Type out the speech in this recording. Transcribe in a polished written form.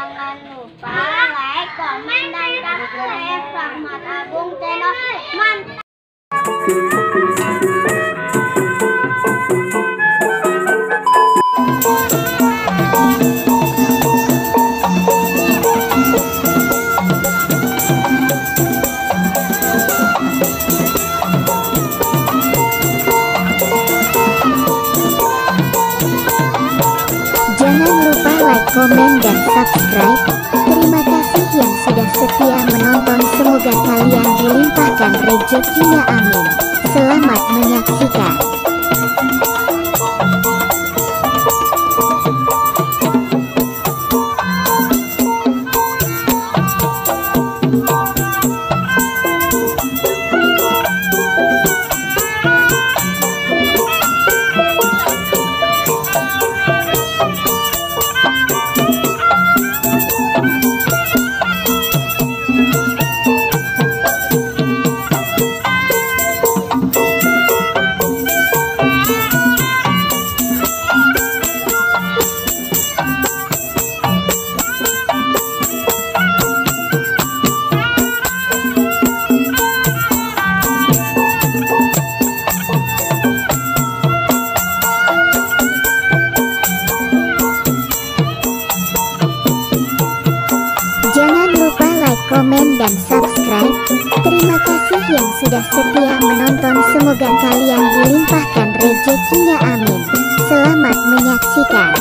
Jangan lupa like, komen, dan subscribe Rahmat Agung Channel. Mantap. Jangan lupa like, komen, dan subscribe. Terima kasih yang sudah setia menonton. Semoga kalian dilimpahkan rezekinya, amin. Selamat menyaksikan. Jangan lupa like, komen, dan subscribe. Terima kasih yang sudah setia menonton. Semoga kalian dilimpahkan rezekinya, amin. Selamat menyaksikan.